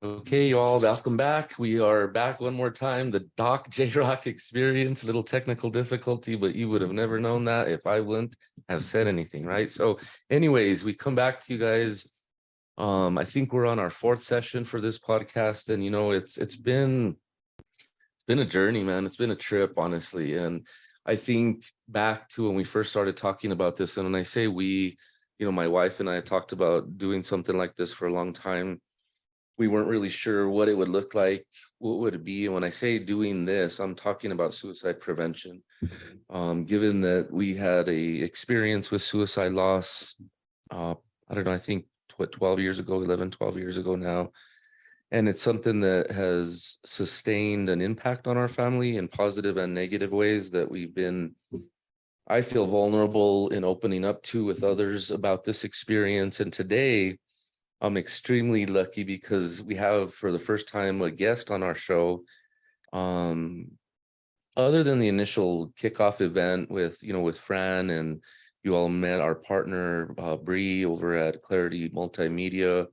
Okay, you all, welcome back. We are back one more time. The Doc J-Rock experience, little technical difficulty, but you would have never known that if I wouldn't have said anything, right? So anyways, we come back to you guys. I think we're on our fourth session for this podcast, and it's been a journey, man. It's been a trip, honestly. And I think back to when we first started talking about this, and when I say we, my wife and I talked about doing something like this for a long time. We weren't really sure what it would look like, what would it be. And when I say doing this, I'm talking about suicide prevention. Given that we had a experience with suicide loss, I don't know, I think 12 years ago, 11, 12 years ago now. And it's something that has sustained an impact on our family in positive and negative ways that I feel vulnerable in opening up to with others about this experience. And today, I'm extremely lucky because we have, for the first time, a guest on our show. Other than the initial kickoff event with Fran, and you all met our partner, Bree, over at Clarity Multimedia.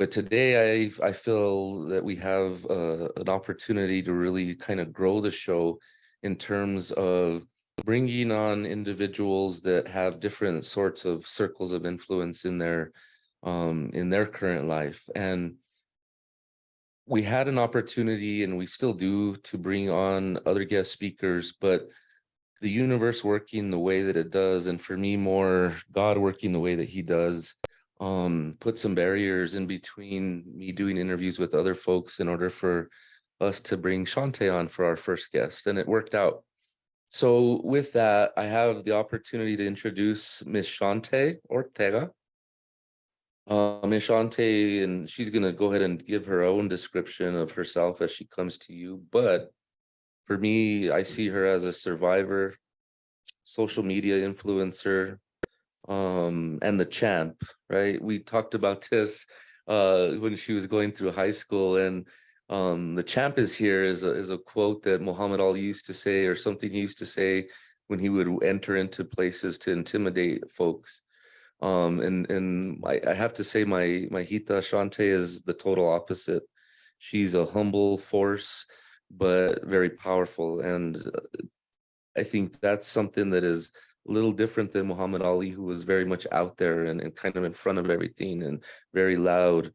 But today I feel that we have an opportunity to really kind of grow the show in terms of bringing on individuals that have different sorts of circles of influence in their current life. And we had an opportunity, and we still do, to bring on other guest speakers, but the universe working the way that it does, and for me, more God working the way that he does, put some barriers in between me doing interviews with other folks in order for us to bring Shante on for our first guest, and it worked out. So with that, I have the opportunity to introduce Miss Shante Ortega. Miss Shante, and she's going to go ahead and give her own description of herself as she comes to you. But for me, I see her as a survivor, social media influencer, and the champ, right? We talked about this when she was going through high school, and the champ is here is a quote that Muhammad Ali used to say, or something he used to say when he would enter into places to intimidate folks. And I have to say my Hita Shante is the total opposite. She's a humble force, but very powerful. And I think that's something that is a little different than Muhammad Ali, who was very much out there and kind of in front of everything and very loud.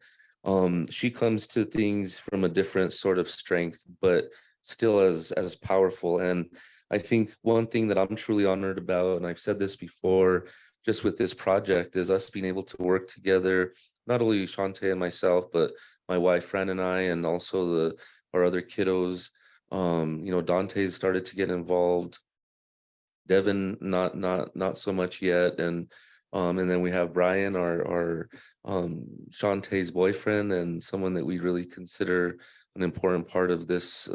She comes to things from a different sort of strength, but still as powerful. And I think one thing that I'm truly honored about, and I've said this before, just with this project, is us being able to work together, not only Shante and myself, but my wife Fran and I, and also our other kiddos. Dante's started to get involved. Devin, not so much yet, and then we have Brian, our Shantae's boyfriend, and someone that we really consider an important part of this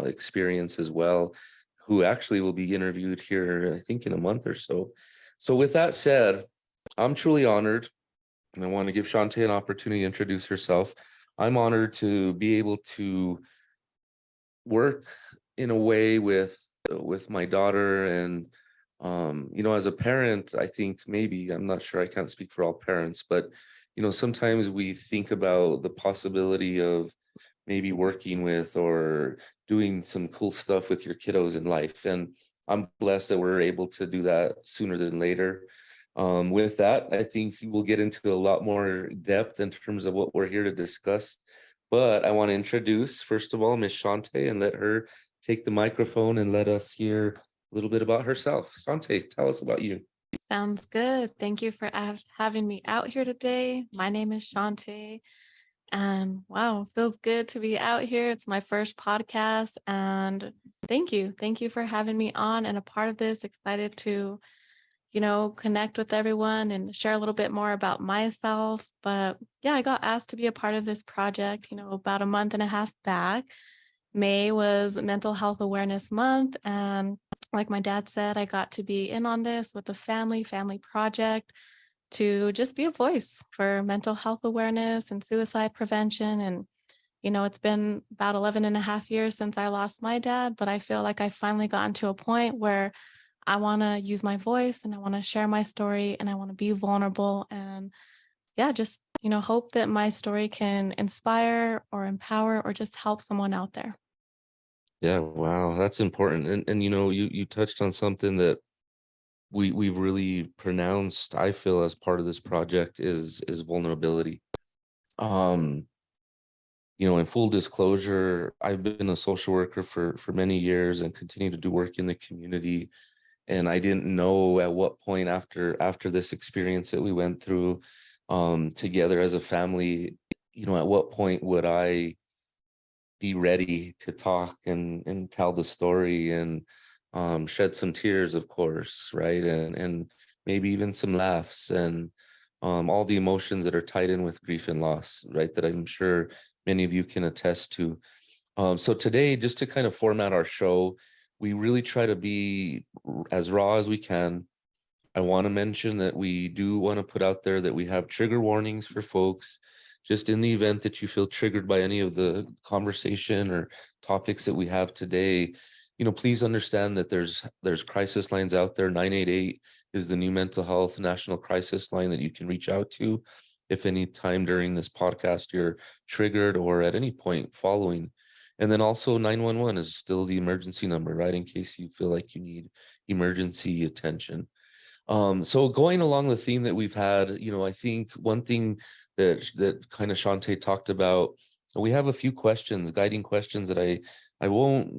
experience as well, who actually will be interviewed here, I think, in a month or so. So with that said, I'm truly honored, and I want to give Shante an opportunity to introduce herself. I'm honored to be able to work in a way with my daughter, and as a parent, I think, maybe, I'm not sure, I can't speak for all parents, but sometimes we think about the possibility of maybe working with or doing some cool stuff with your kiddos in life, and I'm blessed that we're able to do that sooner than later. With that, I think we'll get into a lot more depth in terms of what we're here to discuss. But I want to introduce, first of all, Miss Shante, and let her take the microphone and let us hear a little bit about herself. Shante, tell us about you. Sounds good. Thank you for having me out here today. My name is Shante, and wow, feels good to be out here. It's my first podcast, and thank you. Thank you for having me on and a part of this. Excited to, connect with everyone and share a little bit more about myself. But yeah, I got asked to be a part of this project, about a month and a half back. May was Mental Health Awareness Month, and like my dad said, I got to be in on this with a family project to just be a voice for mental health awareness and suicide prevention. And, it's been about 11 and a half years since I lost my dad, but I feel like I finally gotten to a point where I want to use my voice and I want to share my story and I want to be vulnerable and yeah, just hope that my story can inspire or empower or just help someone out there. Yeah, wow, that's important. And you touched on something that we've really pronounced, I feel, as part of this project is vulnerability. Um, in full disclosure, I've been a social worker for many years and continue to do work in the community. And I didn't know at what point after this experience that we went through together as a family, at what point would I be ready to talk and tell the story and shed some tears, of course, right? And maybe even some laughs and all the emotions that are tied in with grief and loss, right? That I'm sure many of you can attest to. So today, just to kind of format our show, we really try to be as raw as we can. I want to mention that we do want to put out there that we have trigger warnings for folks. Just in the event that you feel triggered by any of the conversation or topics that we have today, please understand that there's crisis lines out there. 988 is the new mental health national crisis line that you can reach out to if any time during this podcast you're triggered or at any point following. And then also 911 is still the emergency number, right? In case you feel like you need emergency attention. So going along the theme that we've had, I think one thing that kind of Shante talked about, we have a few questions, guiding questions that I won't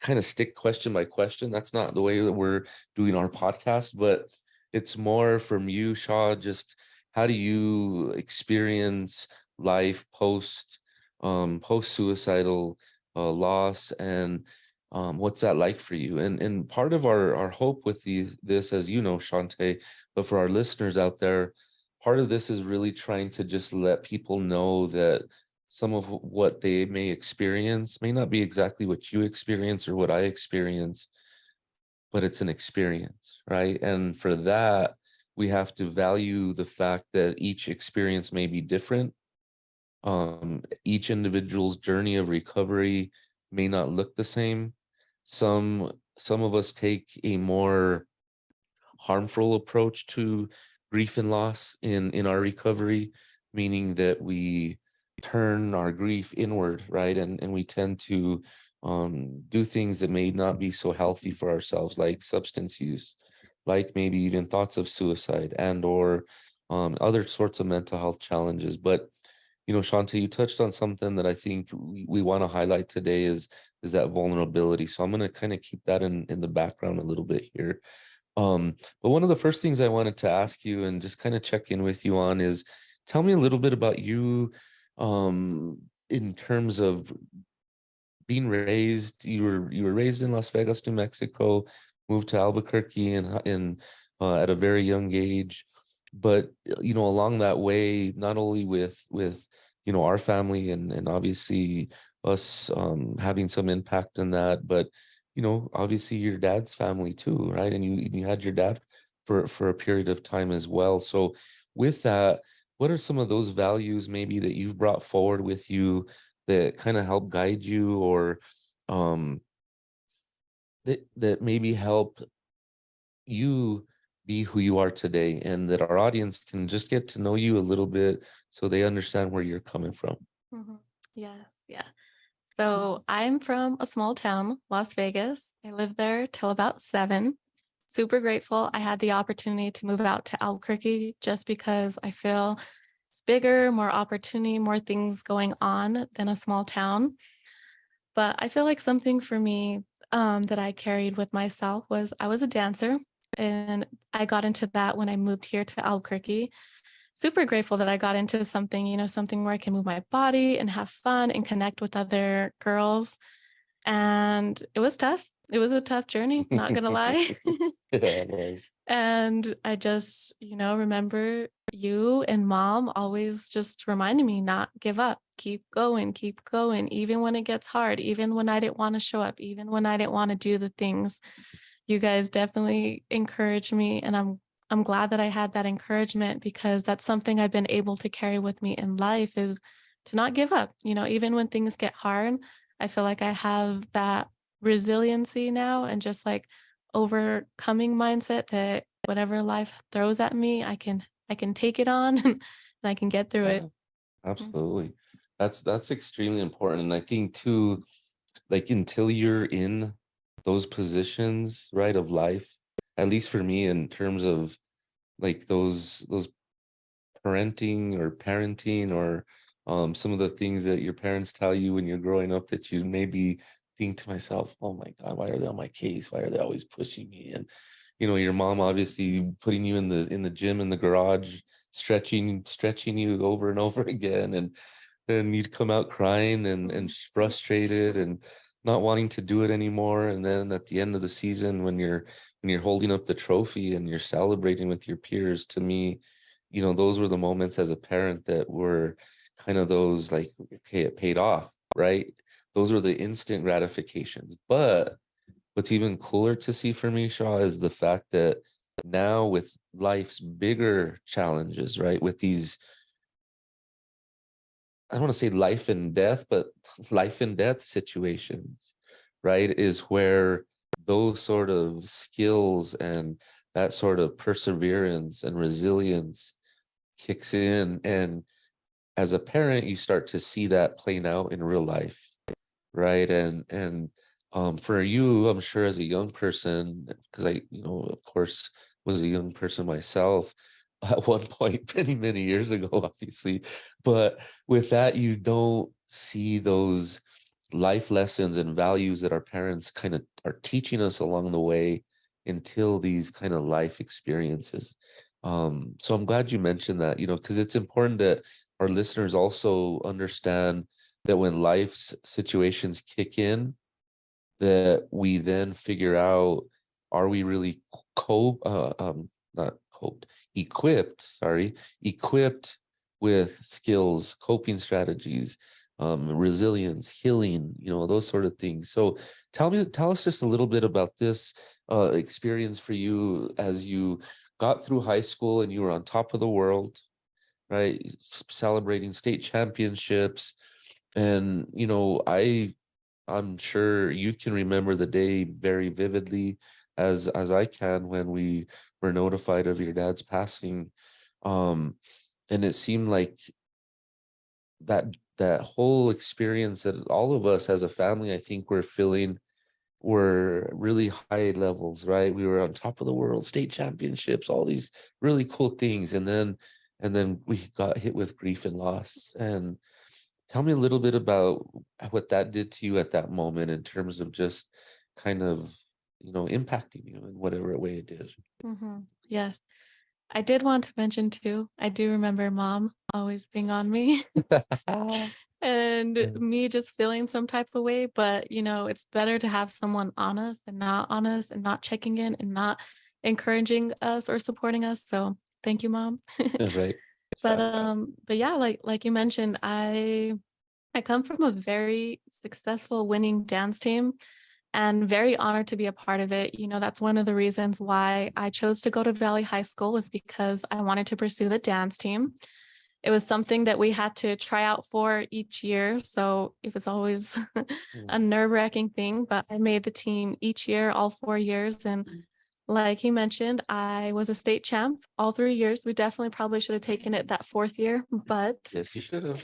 kind of stick question by question. That's not the way that we're doing our podcast, but it's more from you, Shaw. Just how do you experience life post suicidal loss, and what's that like for you? And part of our hope with this, as you know, Shante, but for our listeners out there, part of this is really trying to just let people know that some of what they may experience may not be exactly what you experience or what I experience, but it's an experience, right? And for that, we have to value the fact that each experience may be different. Each individual's journey of recovery may not look the same. Some of us take a more harmful approach to grief and loss in our recovery, meaning that we turn our grief inward, right? And we tend to do things that may not be so healthy for ourselves, like substance use, like maybe even thoughts of suicide and or other sorts of mental health challenges. But Shante, you touched on something that I think we want to highlight today is that vulnerability. So I'm going to kind of keep that in the background a little bit here. But one of the first things I wanted to ask you and just kind of check in with you on is tell me a little bit about you in terms of being raised. You were raised in Las Vegas, New Mexico, moved to Albuquerque in at a very young age. But along that way, not only with our family and obviously us having some impact in that, but obviously your dad's family too, right? And you had your dad for a period of time as well. So with that, what are some of those values maybe that you've brought forward with you that kind of help guide you, or um that maybe help you be who you are today, and that our audience can just get to know you a little bit so they understand where you're coming from? Mhm. Yes, yeah. So I'm from a small town, Las Vegas. I lived there till about 7. Super grateful I had the opportunity to move out to Albuquerque just because I feel it's bigger, more opportunity, more things going on than a small town. But I feel like something for me that I carried with myself was I was a dancer, and I got into that when I moved here to Albuquerque. Super grateful that I got into something, something where I can move my body and have fun and connect with other girls. And it was tough. It was a tough journey, not gonna lie. Yeah, nice. And I just, remember you and mom always just reminding me not give up, keep going, even when it gets hard, even when I didn't want to show up, even when I didn't want to do the things. You guys definitely encouraged me, and I'm glad that I had that encouragement because that's something I've been able to carry with me in life is to not give up. Even when things get hard, I feel like I have that resiliency now and just like overcoming mindset that whatever life throws at me, I can take it on and I can get through Yeah, it. Mm. absolutely. That's extremely important. And I think too, like until you're in those positions, right, of life, at least for me, in terms of like those parenting or some of the things that your parents tell you when you're growing up that you maybe think to myself, oh my God, why are they on my case? Why are they always pushing me? And your mom obviously putting you in the gym in the garage, stretching you over and over again. And then you'd come out crying and Mhm. frustrated and not wanting to do it anymore. And then at the end of the season, when you're holding up the trophy and you're celebrating with your peers, to me, those were the moments as a parent that were kind of those like, okay, it paid off, right? Those were the instant gratifications. But what's even cooler to see for me, Shaw, is the fact that now with life's bigger challenges, right? With these, I don't want to say life and death, but life and death situations, right? Is where those sort of skills and that sort of perseverance and resilience kicks in. And as a parent, you start to see that playing out in real life, right? And for you, I'm sure as a young person, because I, of course, was a young person myself at one point, many years ago, obviously. But with that, you don't see those life lessons and values that our parents kind of are teaching us along the way until these kind of life experiences. So I'm glad you mentioned that, because it's important that our listeners also understand that when life's situations kick in, that we then figure out, are we really not coped, equipped with skills, coping strategies, resilience, healing, those sort of things. So tell us just a little bit about this experience for you as you got through high school and you were on top of the world, right? Celebrating state championships. And, I'm sure you can remember the day very vividly as I can when we were notified of your dad's passing. Um, and it seemed like that that whole experience that all of us as a family, I think, were feeling were really high levels, right? We were on top of the world, state championships, all these really cool things. And then we got hit with grief and loss. And tell me a little bit about what that did to you at that moment in terms of just kind of, impacting you in whatever way it did. Yes. I did want to mention too, I do remember mom always being on me and Mm. me just feeling some type of way, but it's better to have someone honest and not honest and not checking in and not encouraging us or supporting us. So thank you, mom. Right. But yeah, like you mentioned, I come from a very successful winning dance team and very honored to be a part of it. That's one of the reasons why I chose to go to Valley High School was because I wanted to pursue the dance team. It was something that we had to try out for each year, so it was always a Mm. nerve-wracking thing, but I made the team each year, all 4 years, and like he mentioned, I was a state champ all 3 years. We definitely probably should have taken it that 4th year, but Yes, you should have.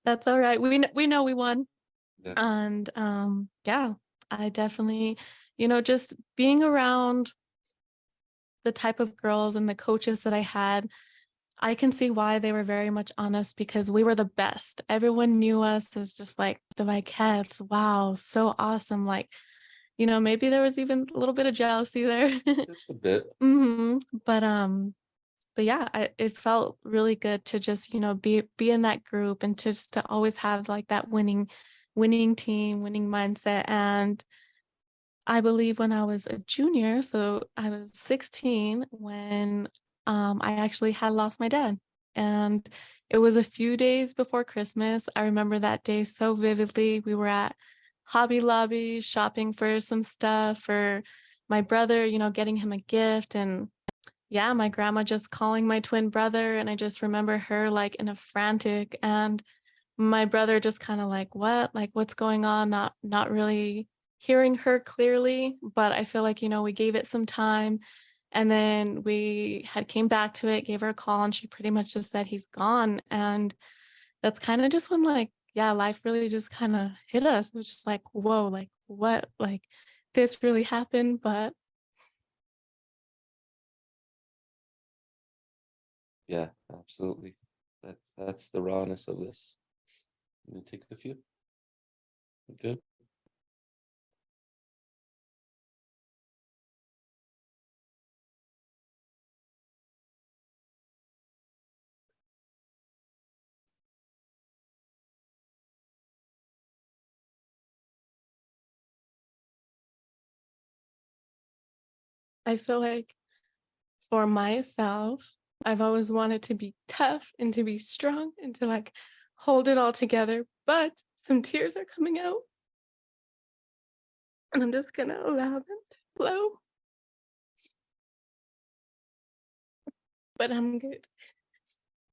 that's all right. We know we won. Yeah. And yeah, I definitely, just being around the type of girls and the coaches that I had, I can see why they were very much on us because we were the best. Everyone knew us as just like the Vikets. Wow, so awesome. Like, maybe there was even a little bit of jealousy there. Just a bit. hmm But but yeah, it felt really good to just, be in that group and just to always have like that winning team, winning mindset. And I believe when I was a junior, so I was 16 when I actually had lost my dad. And it was a few days before Christmas. I remember that day so vividly. We were at Hobby Lobby shopping for some stuff for my brother, getting him a gift. And yeah, my grandma just calling my twin brother. And I just remember her like in a frantic and my brother just kind of like, what? Like, what's going on? Not really hearing her clearly, but I feel like, we gave it some time And then we had came back to it, gave her a call, and she pretty much just said he's gone. And that's kind of just when like, yeah, life really just kind of hit us. It was just like, whoa, like what? Like this really happened. But Yeah, absolutely. That's the rawness of this. Let me take a few. Good. I feel like for myself, I've always wanted to be tough and to be strong and to like hold it all together. But some tears are coming out, and I'm just gonna allow them to flow. But I'm good.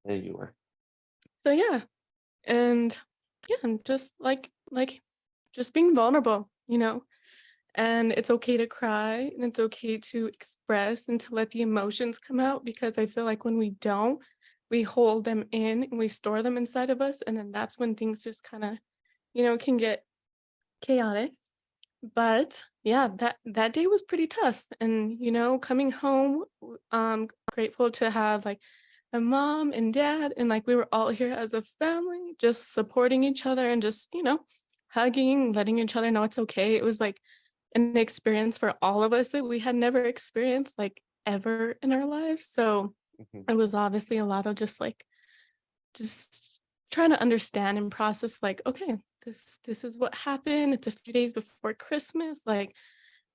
There you are. So yeah, and yeah, I'm just like just being vulnerable, you know. And it's okay to cry and it's okay to express and to let the emotions come out, because I feel like when we don't, we hold them in and we store them inside of us, and then that's when things just kind of, can get chaotic. But yeah, that day was pretty tough. And coming home, grateful to have like my mom and dad, and like we were all here as a family, just supporting each other and just, hugging, letting each other know it's okay. It was like an experience for all of us that we had never experienced like ever in our lives. So Mhm. it was obviously a lot of just trying to understand and process, like, okay, this is what happened. It's a few days before Christmas. Like,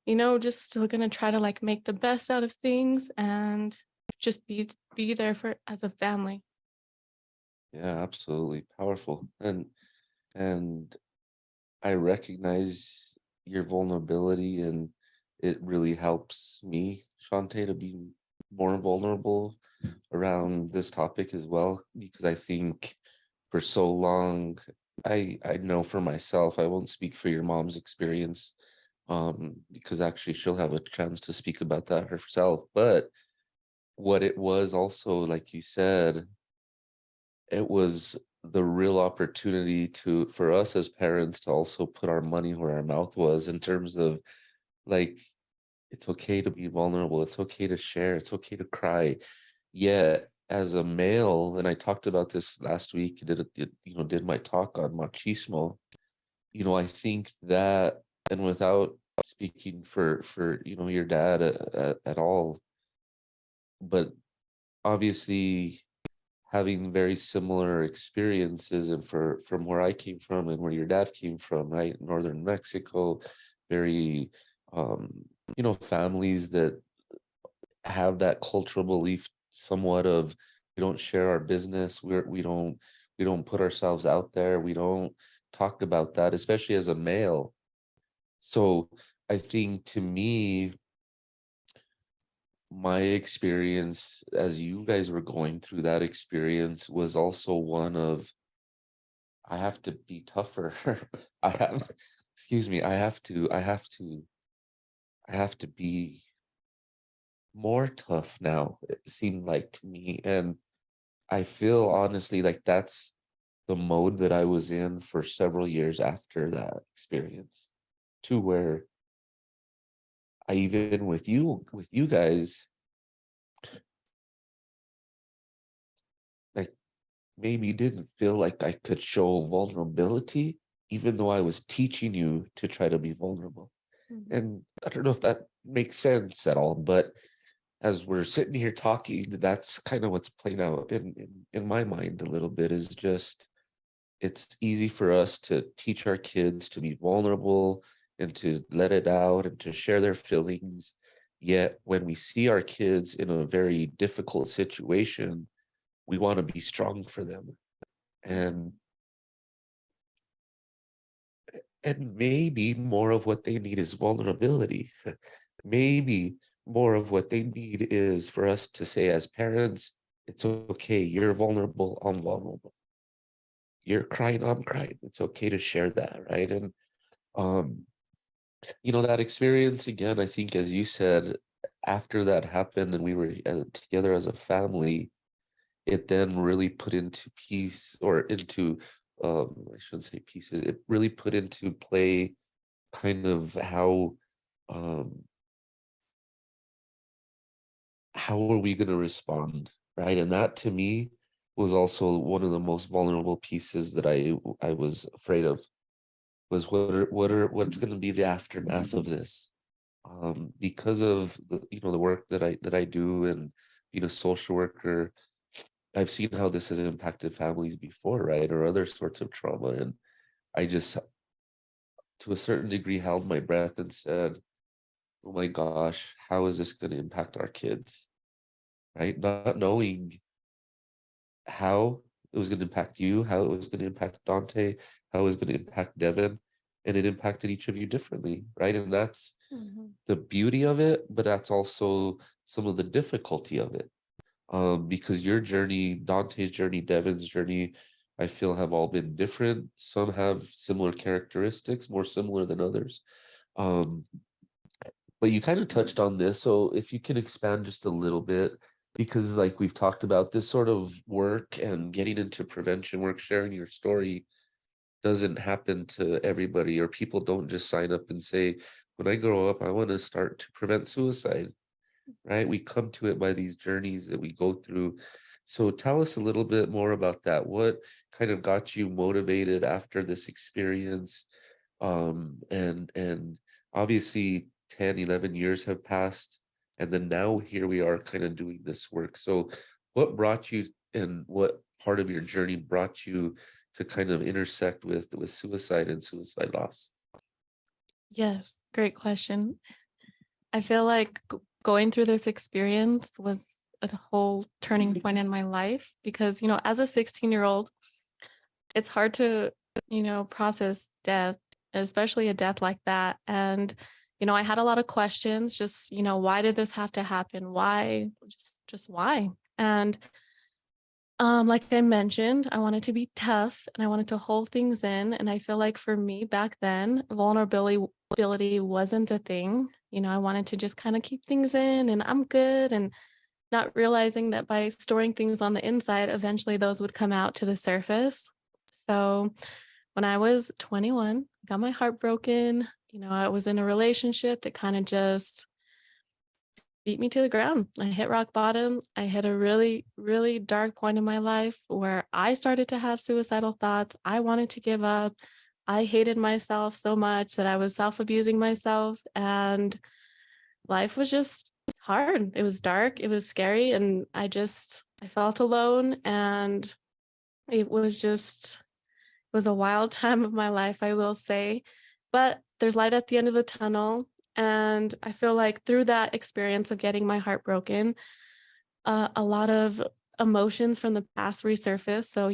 just still gonna try to like make the best out of things and just be there for as a family. Yeah, absolutely. Powerful. And I recognize your vulnerability, and it really helps me, Shante, to be more vulnerable around this topic as well, because I think for so long, I know for myself, I won't speak for your mom's experience, because actually she'll have a chance to speak about that herself. But what it was also, like you said, it was the real opportunity to for us as parents to also put our money where our mouth was, in terms of like, it's okay to be vulnerable, it's okay to share, it's okay to cry. Yet as a male, and I talked about this last week, did my talk on machismo. I think that, and without speaking for your dad at all, but obviously having very similar experiences, and from where I came from and where your dad came from, right? Northern Mexico, very families that have that cultural belief somewhat of, we don't share our business, we don't put ourselves out there, we don't talk about that, especially as a male. So I think, to me, my experience as you guys were going through that experience was also one of, I have to be tougher. I have, excuse me, I have to be more tough now, it seemed like to me. And I feel honestly like that's the mode that I was in for several years after that experience, to where I, even with you guys, like, maybe didn't feel like I could show vulnerability, even though I was teaching you to try to be vulnerable. Mhm. And I don't know if that makes sense at all, but as we're sitting here talking, that's kind of what's playing out in my mind a little bit, is just, it's easy for us to teach our kids to be vulnerable and to let it out and to share their feelings. Yet when we see our kids in a very difficult situation, we want to be strong for them. And maybe more of what they need is vulnerability. Maybe more of what they need is for us to say as parents, it's okay, you're vulnerable, I'm vulnerable. You're crying, I'm crying. It's okay to share that, right? And that experience again, I think, as you said, after that happened and we were together as a family, it then really put into piece or into I shouldn't say pieces, it really put into play kind of um how are we going to respond, right? And that to me was also one of the most vulnerable pieces that I was afraid of, was what's going to be the aftermath of this, because of the, the work that I do, and being a social worker. I've seen how this has impacted families before, right? Or other sorts of trauma. And I just, to a certain degree, held my breath and said, oh my gosh, how is this going to impact our kids? Right? Not knowing how it was going to impact you, how it was going to impact Dante, how it was going to impact Devin. And it impacted each of you differently, right? And that's Mhm. the beauty of it, but that's also some of the difficulty of it. Because your journey, Dante's journey, Devin's journey, I feel have all been different. Some have similar characteristics, more similar than others. Um, but you kind of touched on this, so if you can expand just a little bit, because like we've talked about, this sort of work and getting into prevention work, sharing your story doesn't happen to everybody, or people don't just sign up and say, when I grow up, I want to start to prevent suicide, right? We come to it by these journeys that we go through. So tell us a little bit more about that. What kind of got you motivated after this experience? And obviously 10, 11 years have passed, and then now here we are kind of doing this work. So what brought you, and what part of your journey brought you to kind of intersect with suicide and suicide loss? Yes, great question. I feel like going through this experience was a whole turning point in my life because, as a 16-year-old, it's hard to, process death, especially a death like that. And, I had a lot of questions, just, why did this have to happen? Why? Just why? And like I mentioned, I wanted to be tough and I wanted to hold things in. And I feel like for me back then, vulnerability wasn't a thing. I wanted to just kind of keep things in and I'm good, and not realizing that by storing things on the inside, eventually those would come out to the surface. So when I was 21, got my heart broken. I was in a relationship that kind of just beat me to the ground. I hit rock bottom. I hit a really, really dark point in my life where I started to have suicidal thoughts. I wanted to give up. I hated myself so much that I was self abusing myself. And life was just hard. It was dark. It was scary. And I felt alone. And it was a wild time of my life, I will say. But there's light at the end of the tunnel. And I feel like through that experience of getting my heart broken, a lot of emotions from the past resurfaced. So,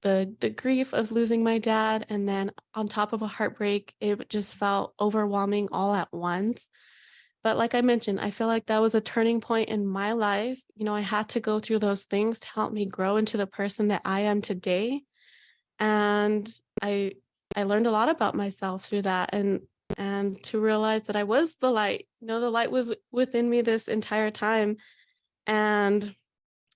the grief of losing my dad, and then on top of a heartbreak, it just felt overwhelming all at once. But like I mentioned, I feel like that was a turning point in my life. I had to go through those things to help me grow into the person that I am today. And I I learned a lot about myself through that, and to realize that I was the light. The light was within me this entire time. And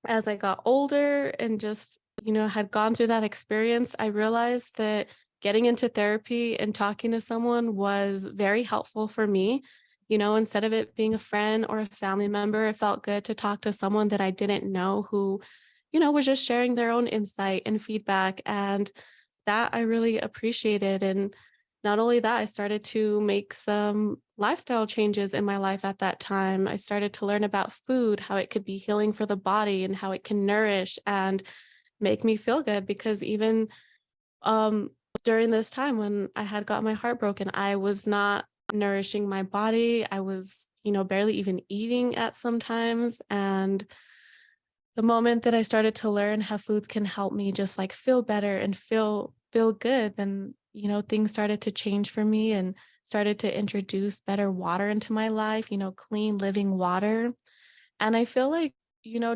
as I got older and just, had gone through that experience, I realized that getting into therapy and talking to someone was very helpful for me. Instead of it being a friend or a family member, it felt good to talk to someone that I didn't know who, was just sharing their own insight and feedback. And that I really appreciated. And not only that, I started to make some lifestyle changes in my life at that time. I started to learn about food, how it could be healing for the body and how it can nourish and make me feel good. Because even um, during this time when I had got my heart broken, I was not nourishing my body. I was, barely even eating at sometimes. And the moment that I started to learn how foods can help me just like feel better and feel good, then things started to change for me and started to introduce better water into my life, clean living water. And I feel like,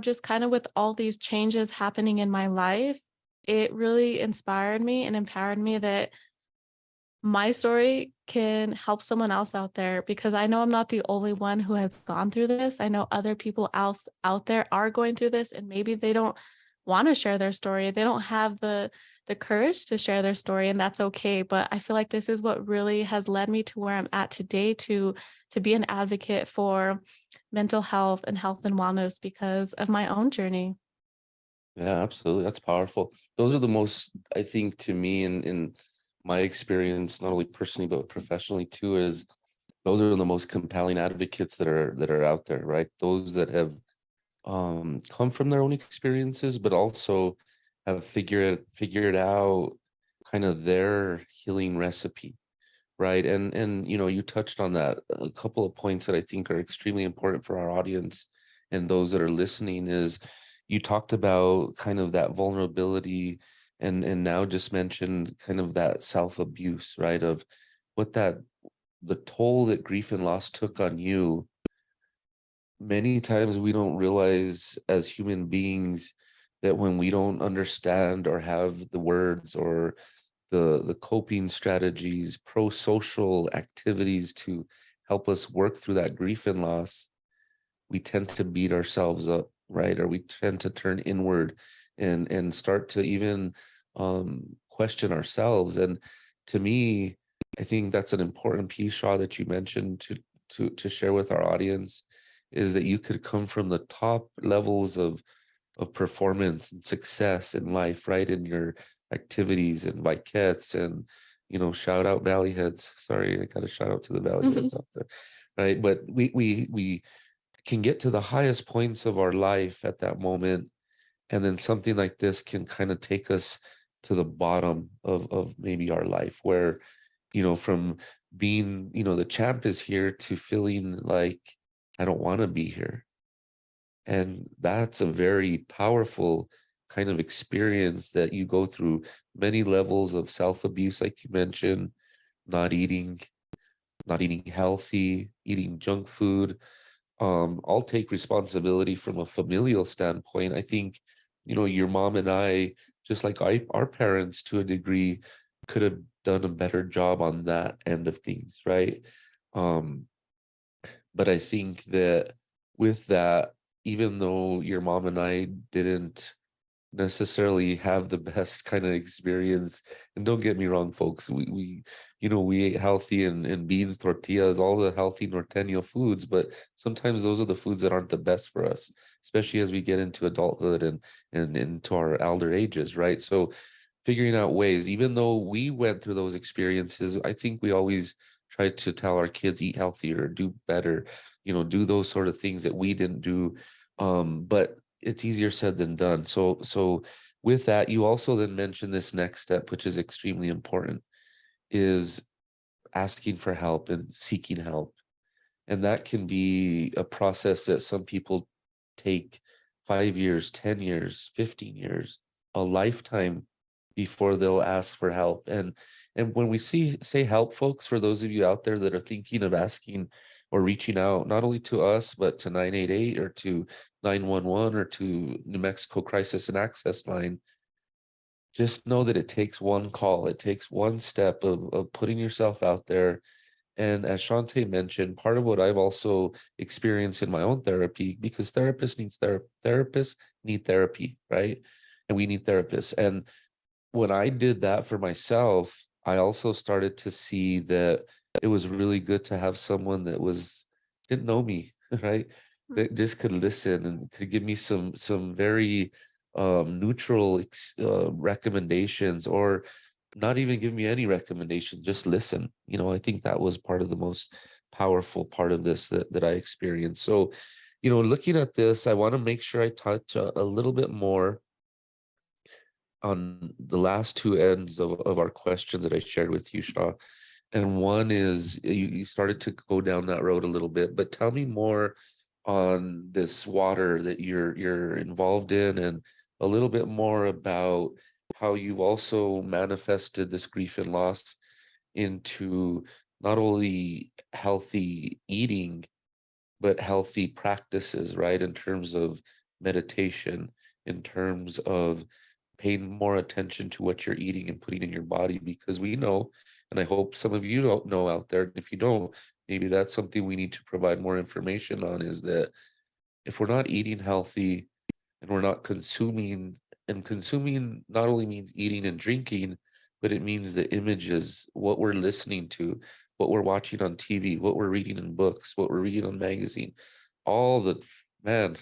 just kind of with all these changes happening in my life, it really inspired me and empowered me that my story can help someone else out there, because I know I'm not the only one who has gone through this. I know other people else out there are going through this, and maybe they don't want to share their story. They don't have the courage to share their story, and that's okay. But I feel like this is what really has led me to where I'm at today, to be an advocate for mental health and wellness because of my own journey. Yeah, absolutely. That's powerful. Those are the most, I think, to me, in my experience, not only personally but professionally too, is those are the most compelling advocates that are out there, right? Those that have come from their own experiences, but also have figured out kind of their healing recipe, right? And you touched on that, a couple of points that I think are extremely important for our audience and those that are listening is you talked about kind of that vulnerability and now just mentioned kind of that self-abuse, right? Of what that the toll that grief and loss took on you. Many times we don't realize as human beings that when we don't understand or have the words or the coping strategies, pro-social activities to help us work through that grief and loss, we tend to beat ourselves up, right? Or we tend to turn inward and start to even question ourselves. And to me, I think that's an important piece, Shaw, that you mentioned to share with our audience, is that you could come from the top levels of performance and success in life, right? In your activities and Vikets and shout out Valley Heads. Sorry, I got to shout out to the Valley Heads out there, right? But we can get to the highest points of our life at that moment, and then something like this can kind of take us to the bottom of maybe our life, where from being the champ is here to feeling like I don't want to be here. And that's a very powerful kind of experience that you go through many levels of self-abuse, like you mentioned, not eating, not eating healthy, eating junk food. I'll take responsibility from a familial standpoint. I think, your mom and I, just like our parents to a degree, could have done a better job on that end of things, right? Um, but I think that with that, even though your mom and I didn't necessarily have the best kind of experience, and don't get me wrong, folks, we ate healthy and beans, tortillas, all the healthy norteño foods, but sometimes those are the foods that aren't the best for us, especially as we get into adulthood and into our elder ages, right? So figuring out ways, even though we went through those experiences, I think we always try to tell our kids eat healthier, do better, do those sort of things that we didn't do. But it's easier said than done. So with that, you also then mentioned this next step, which is extremely important, is asking for help and seeking help. And that can be a process that some people take 5 years, 10 years, 15 years, a lifetime before they'll ask for help. And when we say help, folks, for those of you out there that are thinking of asking or reaching out, not only to us, but to 988 or to 911 or to New Mexico Crisis and Access Line, just know that it takes one call. It takes one step of putting yourself out there. And as Shante mentioned, part of what I've also experienced in my own therapy, because therapists need therapy, right? And we need therapists. And when I did that for myself, I also started to see that it was really good to have someone that didn't know me, right? That just could listen and could give me some very neutral recommendations, or not even give me any recommendation, just listen. I think that was part of the most powerful part of this that I experienced. So, looking at this, I want to make sure I touch a little bit more on the last two ends of our questions that I shared with you, Shaw. And one is you started to go down that road a little bit, but tell me more on this water that you're involved in, and a little bit more about how you've also manifested this grief and loss into not only healthy eating, but healthy practices, right? In terms of meditation, in terms of paying more attention to what you're eating and putting in your body, because we know, and I hope some of you don't know out there, and if you don't, maybe that's something we need to provide more information on, is that if we're not eating healthy and we're not consuming, and consuming not only means eating and drinking, but it means the images, what we're listening to, what we're watching on TV, what we're reading in books, what we're reading on magazine, all the, man,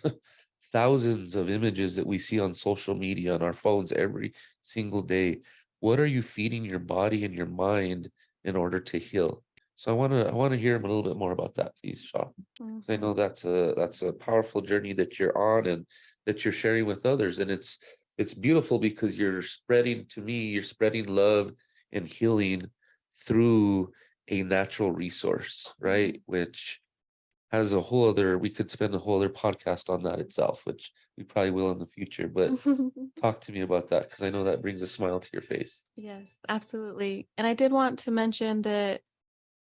thousands of images that we see on social media on our phones every single day. What are you feeding your body and your mind in order to heal? So I want to hear a little bit more about that, please, Shaw. Because I know Mhm. that's a powerful journey that you're on and that you're sharing with others. And it's beautiful because you're spreading, to me, you're spreading love and healing through a natural resource, right? Which has a whole other, we could spend a whole other podcast on that itself, which we probably will in the future. But Mhm. talk to me about that, because I know that brings a smile to your face. Yes, absolutely. And I did want to mention that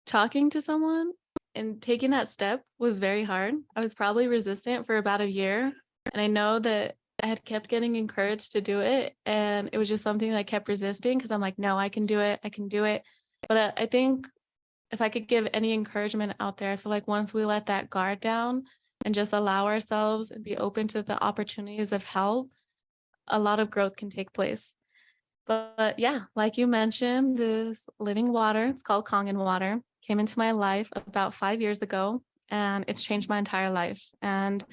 talking to someone and taking that step was very hard. I was probably resistant for about a year. And I know that I had kept getting encouraged to do it. And it was just something that I kept resisting because I'm like, no, I can do it. I can do it. But I think if I could give any encouragement out there, I feel like once we let that guard down and just allow ourselves and be open to the opportunities of help, a lot of growth can take place. But yeah, like you mentioned, this living water, it's called Kangen water, came into my life about 5 years ago, and it's changed my entire life. And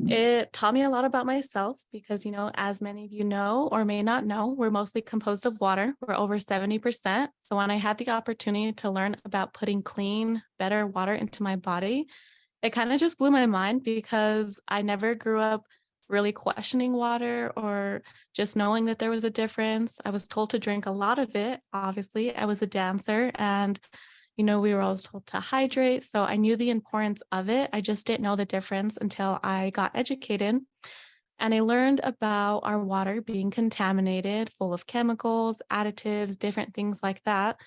it taught me a lot about myself because, as many of you know or may not know, we're mostly composed of water. We're over 70%. So when I had the opportunity to learn about putting clean, better water into my body, it kind of just blew my mind because I never grew up really questioning water or just knowing that there was a difference. I was told to drink a lot of it. Obviously, I was a dancer and we were always told to hydrate. So I knew the importance of it. I just didn't know the difference until I got educated. And I learned about our water being contaminated, full of chemicals, additives, different things like that.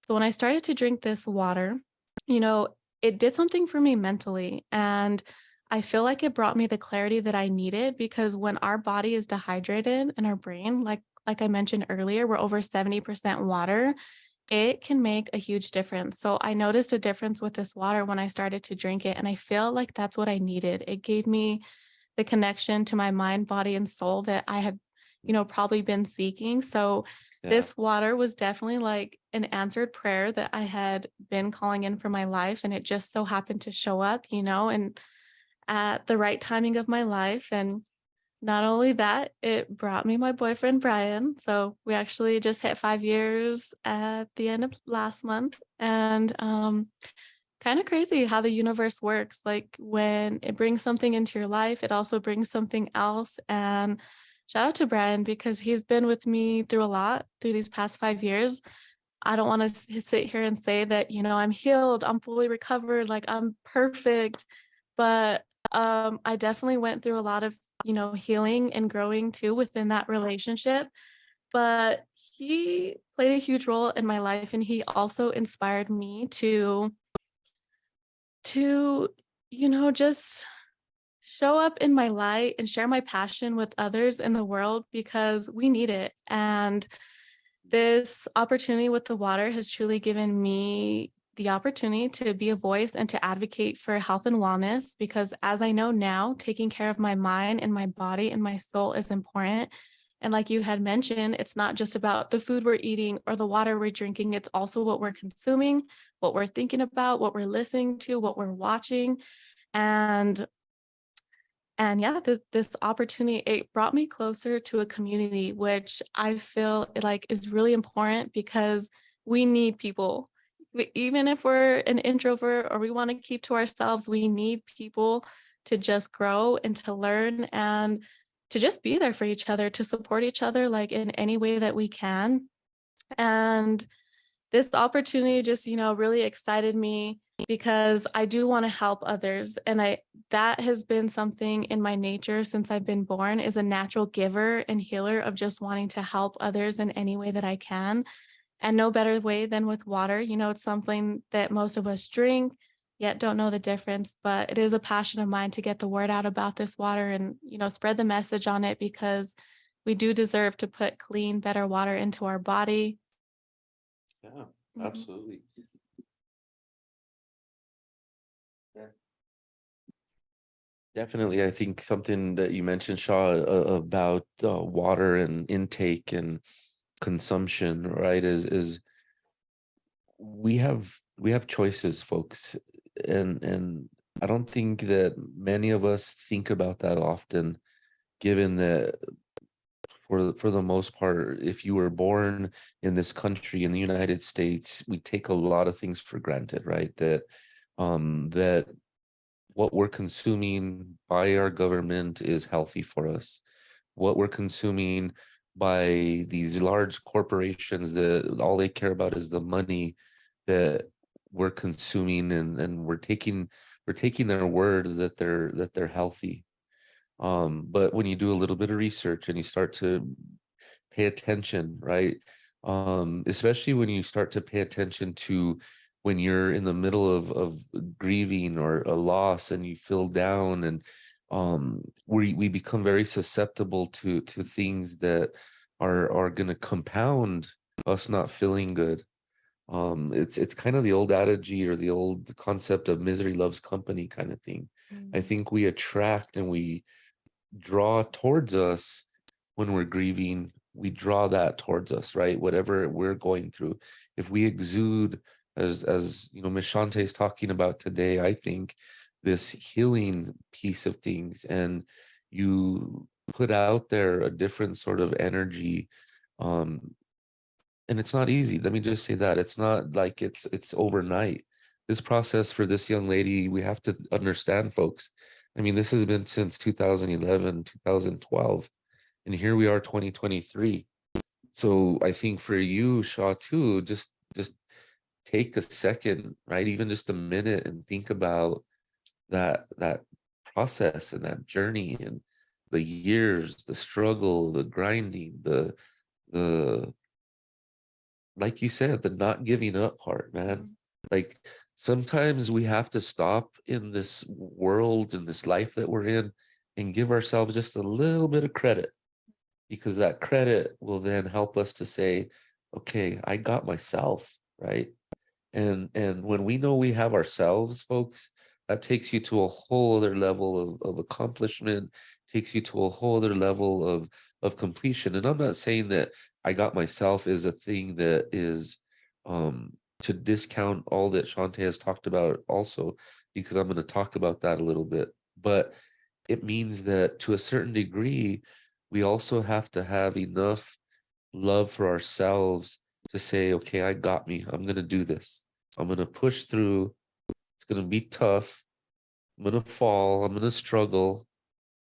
So when I started to drink this water, you know, it did something for me mentally. And I feel like it brought me the clarity that I needed because when our body is dehydrated and our brain, like I mentioned earlier, we're over 70% water, it can make a huge difference. So I noticed a difference with this water when I started to drink it. And I feel like that's what I needed. It gave me the connection to my mind, body, and soul that I had, probably been seeking. So Yeah. this water was definitely like an answered prayer that I had been calling in for my life. And it just so happened to show up, and at the right timing of my life. And not only that, it brought me my boyfriend, Brian. So we actually just hit 5 years at the end of last month. And kind of crazy how the universe works. Like when it brings something into your life, it also brings something else. And shout out to Brian because he's been with me through a lot through these past 5 years. I don't want to sit here and say that, I'm healed, I'm fully recovered, like I'm perfect. But I definitely went through a lot of, healing and growing too within that relationship. But he played a huge role in my life and he also inspired me to, just show up in my light and share my passion with others in the world because we need it. And this opportunity with the water has truly given me the opportunity to be a voice and to advocate for health and wellness because as I know now, taking care of my mind and my body and my soul is important. And like you had mentioned, it's not just about the food we're eating or the water we're drinking, it's also what we're consuming, what we're thinking about, what we're listening to, what we're watching. And yeah, this opportunity, it brought me closer to a community, which I feel like is really important because we need people. Even if we're an introvert or we want to keep to ourselves, we need people to just grow and to learn and to just be there for each other, to support each other like in any way that we can. And this opportunity just, really excited me because I do want to help others. And that has been something in my nature since I've been born is a natural giver and healer of just wanting to help others in any way that I can. And no better way than with water. It's something that most of us drink, yet don't know the difference. But it is a passion of mine to get the word out about this water and, spread the message on it because we do deserve to put clean, better water into our body. Yeah, Mhm. absolutely. Yeah. Definitely. I think something that you mentioned, Shaw, about water and intake and consumption, right, is we have choices, folks, and I don't think that many of us think about that often, given that for the most part, if you were born in this country in the United States, we take a lot of things for granted, right? That what we're consuming by our government is healthy for us. What we're consuming by these large corporations that all they care about is the money that we're consuming, and we're taking their word that they're healthy. But when you do a little bit of research and you start to pay attention, right? Especially when you start to pay attention to when you're in the middle of grieving or a loss and you feel down, and we become very susceptible to things that are going to compound us not feeling good. It's kind of the old adage or the old concept of misery loves company kind of thing. I Mm. think we attract and we draw towards us when we're grieving. We draw that towards us, right? Whatever we're going through, if we exude, as you know, Miss Shante is talking about today, I think this healing piece of things, and you put out there a different sort of energy. um and it's not easy, let me just say that it's not like it's overnight. This process for this young lady, we have to understand, folks, I mean, this has been since 2011, 2012, and here we are 2023. So I think for you, Shaw, too, just take a second, right, even just a minute, and think about that process and that journey, and the years, the struggle, the grinding, the like you said, the not giving up part, man. Mhm. Like, sometimes we have to stop in this world, in this life that we're in, and give ourselves just a little bit of credit, because that credit will then help us to say, okay, I got myself, right? And when we know we have ourselves, folks, that takes you to a whole other level of accomplishment, takes you to a whole other level of completion. And I'm not saying that I got myself is a thing that is to discount all that Shante has talked about also, because I'm going to talk about that a little bit. But it means that to a certain degree, we also have to have enough love for ourselves to say, okay, I got me. I'm going to do this. I'm going to push through. It's going to be tough. I'm going to fall. I'm going to struggle.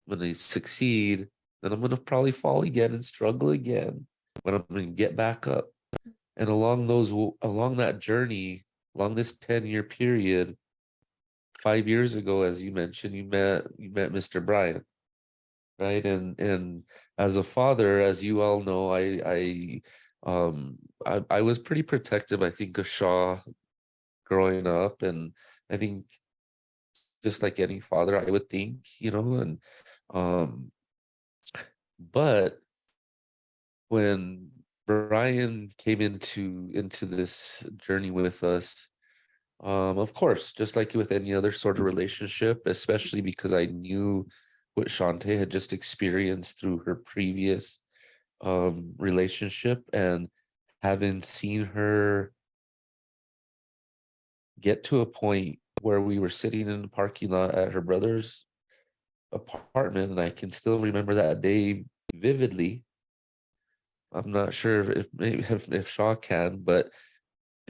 I'm going to succeed. Then I'm going to probably fall again and struggle again. But I'm going to get back up. And along that journey, along this 10-year period, 5 years ago, as you mentioned, you met Mr. Brian, right? And as a father, as you all know, um I was pretty protective, I think, of Shaw growing up, and I think just like any father, I would think, and um but when Brian came into this journey with us, of course, just like with any other sort of relationship, especially because I knew what Shante had just experienced through her previous relationship, and having seen her get to a point where we were sitting in the parking lot at her brother's apartment, and I can still remember that day vividly. I'm not sure if maybe if Shaw can, but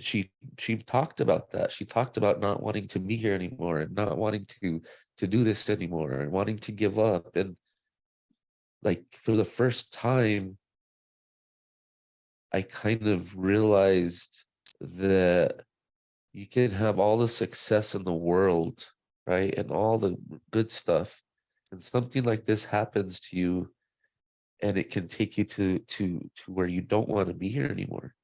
she she talked about that. She talked about not wanting to be here anymore, and not wanting to do this anymore, and wanting to give up. And like, for the first time, I kind of realized that you can have all the success in the world, right? And all the good stuff. And something like this happens to you, and it can take you to where you don't want to be here anymore.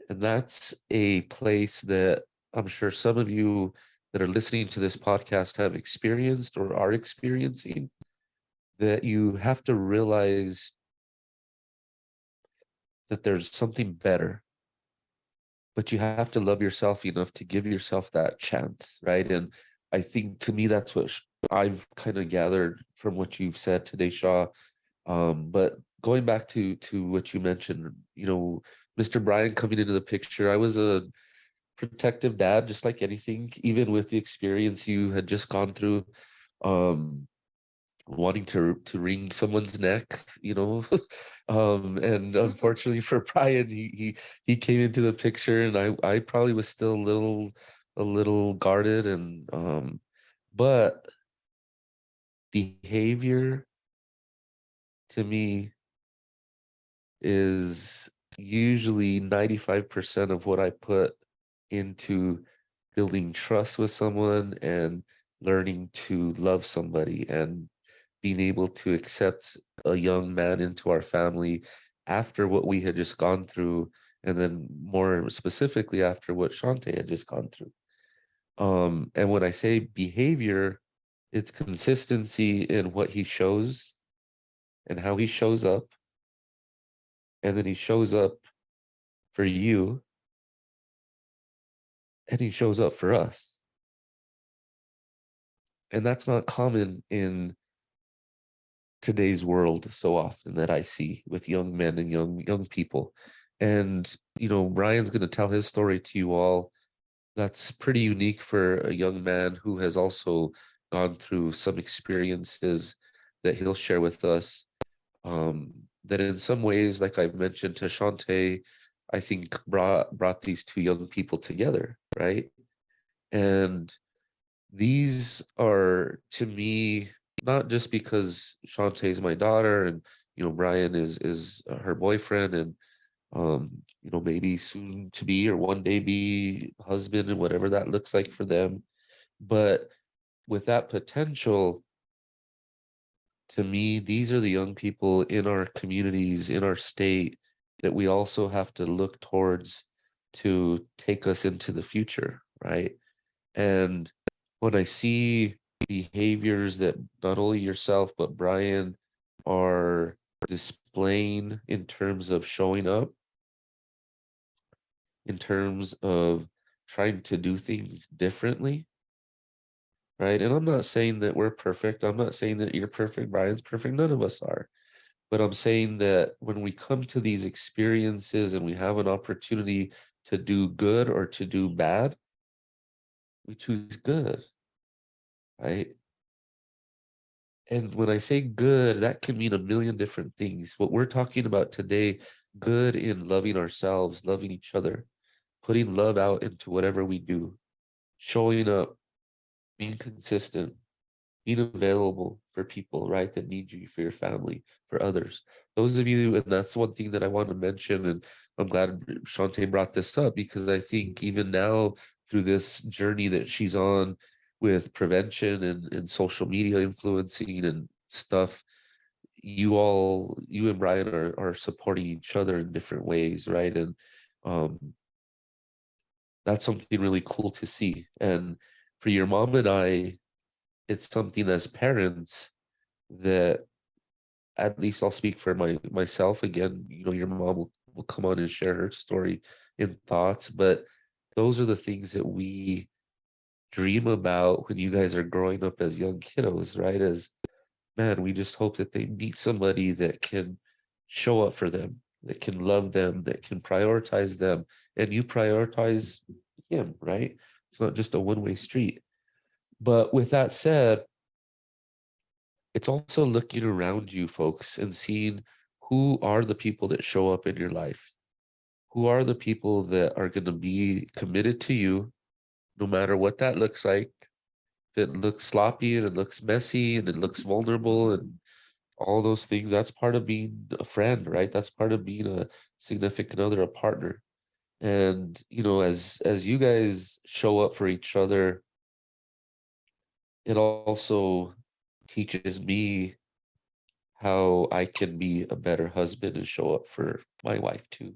And that's a place that I'm sure some of you that are listening to this podcast have experienced or are experiencing, that you have to realize that there's something better, but you have to love yourself enough to give yourself that chance, right? And I think to me, that's what I've kind of gathered from what you've said today, Shaw. But going back to what you mentioned, Mr. Brian coming into the picture, I was a protective dad, just like anything, even with the experience you had just gone through. Um, Wanting to wring someone's neck, and unfortunately for Brian, he came into the picture, and I probably was still a little guarded, and but behavior to me is usually 95% of what I put into building trust with someone and learning to love somebody and being able to accept a young man into our family after what we had just gone through, and then more specifically after what Shante had just gone through. And when I say behavior, it's consistency in what he shows and how he shows up, and then he shows up for you, and he shows up for us. And that's not common in today's world so often that I see with young men and young people. And Brian's going to tell his story to you all. That's pretty unique for a young man who has also gone through some experiences that he'll share with us. That in some ways, like I mentioned to Shante, I think brought these two young people together, right? And these are, to me, not just because Shante is my daughter and Brian is her boyfriend, and maybe soon to be or one day be husband, and whatever that looks like for them. But with that potential, to me, these are the young people in our communities, in our state, that we also have to look towards to take us into the future, right? And when I see behaviors that not only yourself, but Brian are displaying in terms of showing up, in terms of trying to do things differently, right? And I'm not saying that we're perfect. I'm not saying that you're perfect, Brian's perfect. None of us are. But I'm saying that when we come to these experiences and we have an opportunity to do good or to do bad, we choose good, right? And when I say good, that can mean a million different things. What we're talking about today, good in loving ourselves, loving each other, putting love out into whatever we do, showing up, being consistent, being available for people, right, that need you, for your family, for others. Those of you, and that's one thing that I want to mention, and I'm glad Shante brought this up, because I think even now, through this journey that she's on with prevention and social media influencing and stuff, you and Brian are supporting each other in different ways, right? And um, that's something really cool to see. And for your mom and I, it's something as parents that, at least I'll speak for myself again, your mom will come on and share her story and thoughts, but those are the things that we dream about when you guys are growing up as young kiddos, right? As, man, we just hope that they meet somebody that can show up for them, that can love them, that can prioritize them, and you prioritize him, right? It's not just a one-way street. But with that said, it's also looking around you, folks, and seeing who are the people that show up in your life. Who are the people that are going to be committed to you, no matter what that looks like. If it looks sloppy and it looks messy and it looks vulnerable and all those things, that's part of being a friend, right? That's part of being a significant other, a partner. And as you guys show up for each other, it also teaches me how I can be a better husband and show up for my wife too.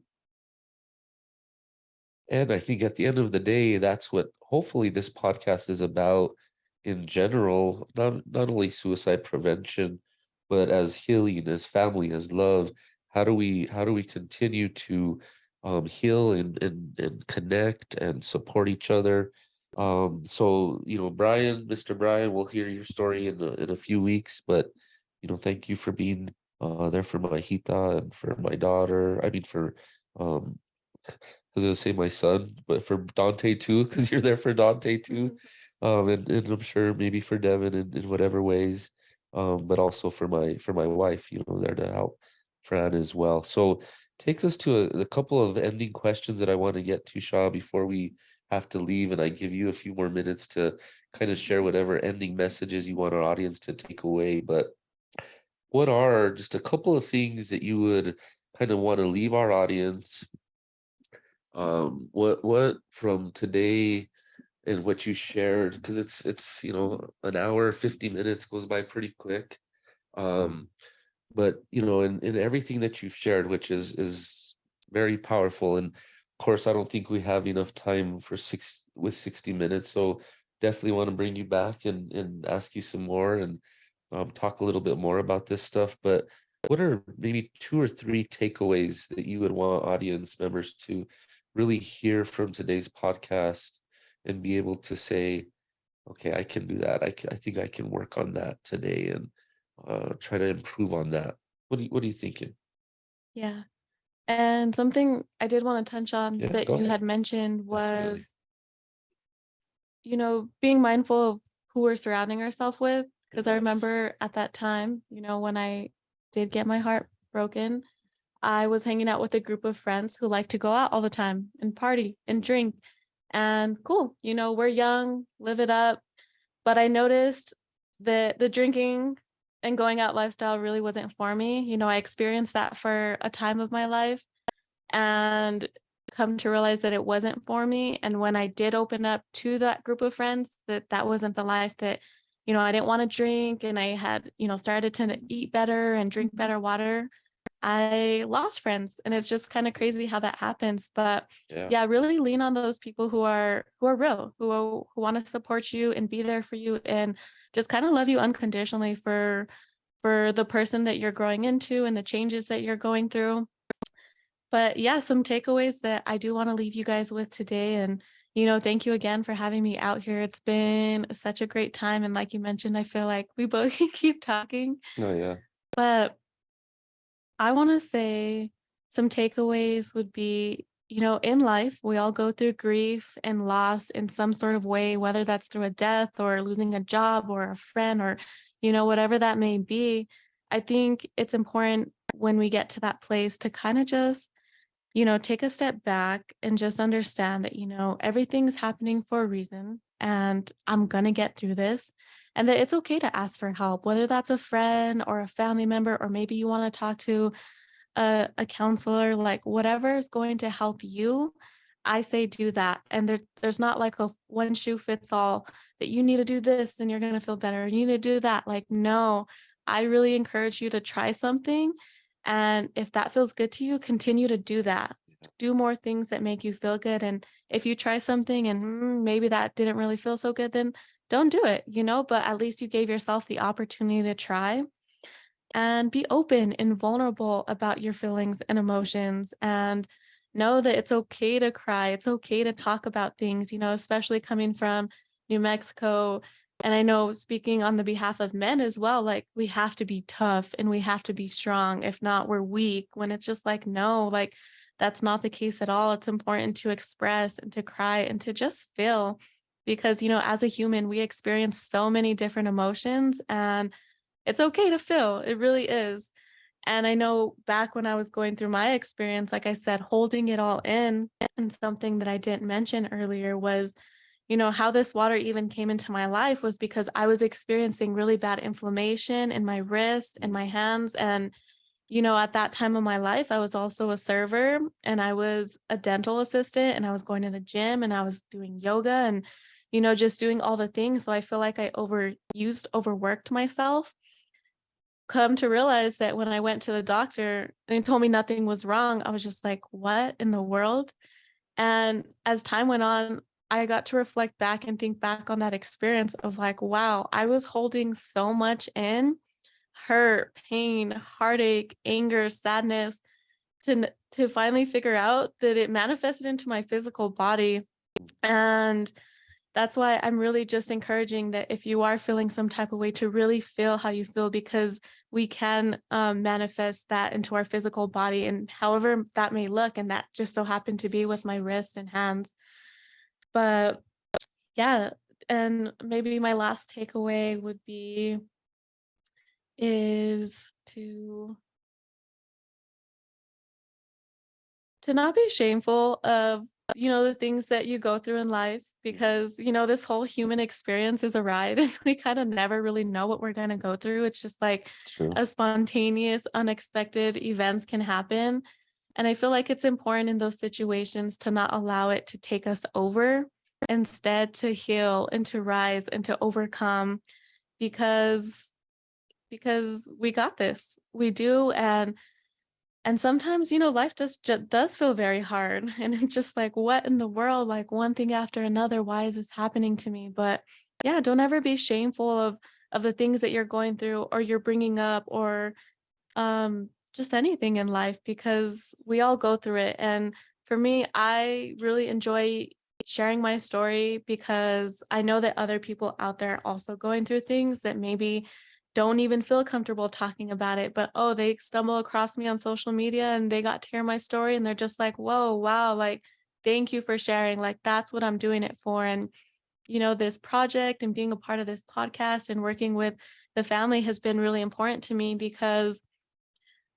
And I think at the end of the day, that's what hopefully this podcast is about in general, not only suicide prevention, but as healing, as family, as love, how do we continue to heal and connect and support each other. So Brian, Mr. Brian, we'll hear your story in a few weeks, but thank you for being there for my Hita and for my daughter. I mean, for um I was gonna say my son, but for Dante too, because you're there for Dante too. And I'm sure maybe for Devin in whatever ways. But also for my wife, there to help Fran as well. So takes us to a couple of ending questions that I want to get to, Shaw, before we have to leave, and I give you a few more minutes to kind of share whatever ending messages you want our audience to take away. But what are just a couple of things that you would kind of want to leave our audience, what from today and what you shared, because it's an hour 50 minutes goes by pretty quick. But in everything that you've shared, which is very powerful, and of course I don't think we have enough time for 60 minutes, so definitely want to bring you back and ask you some more, and talk a little bit more about this stuff. But what are maybe two or three takeaways that you would want audience members to really hear from today's podcast and be able to say, okay, I can do that. I think I can work on that today and try to improve on that. What are you thinking? Yeah. And something I did want to touch on Yeah, that go you ahead. had mentioned Definitely. was, being mindful of who we're surrounding ourselves with. Because I Yes. remember at that time, when I did get my heart broken, I was hanging out with a group of friends who like to go out all the time and party and drink. And cool, we're young, live it up. But I noticed that the drinking and going out lifestyle really wasn't for me. I experienced that for a time of my life and come to realize that it wasn't for me. And when I did open up to that group of friends, that wasn't the life that, I didn't want to drink, and I had, started to eat better and drink better water. I lost friends, and it's just kind of crazy how that happens. But Yeah. yeah, really lean on those people who are real, who want to support you and be there for you, and just kind of love you unconditionally for the person that you're growing into and the changes that you're going through. But yeah, some takeaways that I do want to leave you guys with today. And, thank you again for having me out here. It's been such a great time. And like you mentioned, I feel like we both can keep talking. Oh yeah. But I want to say some takeaways would be, in life, we all go through grief and loss in some sort of way, whether that's through a death or losing a job or a friend or, whatever that may be. I think it's important when we get to that place to kind of just take a step back and just understand that, everything's happening for a reason and I'm going to get through this. And that it's okay to ask for help, whether that's a friend or a family member, or maybe you want to talk to a counselor, like whatever is going to help you. I say do that. And there's not like a one shoe fits all that you need to do this and you're going to feel better. You need to do that. Like, no, I really encourage you to try something. And if that feels good to you, continue to do that. Do more things that make you feel good. And if you try something and maybe that didn't really feel so good, then don't do it, but at least you gave yourself the opportunity to try, and be open and vulnerable about your feelings and emotions, and know that it's okay to cry. It's okay to talk about things, especially coming from New Mexico. And I know, speaking on the behalf of men as well, like we have to be tough and we have to be strong. If not, we're weak. When it's just like, no, like that's not the case at all. It's important to express and to cry and to just feel, because, as a human, we experience so many different emotions, and it's okay to feel. It really is. And I know back when I was going through my experience, like I said, holding it all in, and something that I didn't mention earlier was, how this water even came into my life was because I was experiencing really bad inflammation in my wrist and my hands. And, at that time of my life, I was also a server and I was a dental assistant and I was going to the gym and I was doing yoga and, just doing all the things. So I feel like I overworked myself. Come to realize that when I went to the doctor and he told me nothing was wrong, I was just like, "What in the world?" And as time went on, I got to reflect back and think back on that experience of like, wow, I was holding so much in. hurt, pain, heartache, anger, sadness to finally figure out that it manifested into my physical body. And that's why I'm really just encouraging that if you are feeling some type of way, to really feel how you feel, because we can manifest that into our physical body and however that may look. And that just so happened to be with my wrists and hands. But yeah, and maybe my last takeaway would be is to not be shameful of, the things that you go through in life, because, this whole human experience is a ride and we kind of never really know what we're going to go through. It's just like True. a spontaneous, unexpected events can happen. And I feel like it's important in those situations to not allow it to take us over, instead to heal and to rise and to overcome, because we got this. We do. And sometimes, life does feel very hard, and it's just like, what in the world? Like one thing after another. Why is this happening to me? But yeah, don't ever be shameful of the things that you're going through or you're bringing up, or just anything in life, because we all go through it. And for me, I really enjoy sharing my story because I know that other people out there are also going through things that maybe don't even feel comfortable talking about it, but oh, they stumble across me on social media and they got to hear my story and they're just like, whoa, wow, like thank you for sharing. Like that's what I'm doing it for. And this project and being a part of this podcast and working with the family has been really important to me, because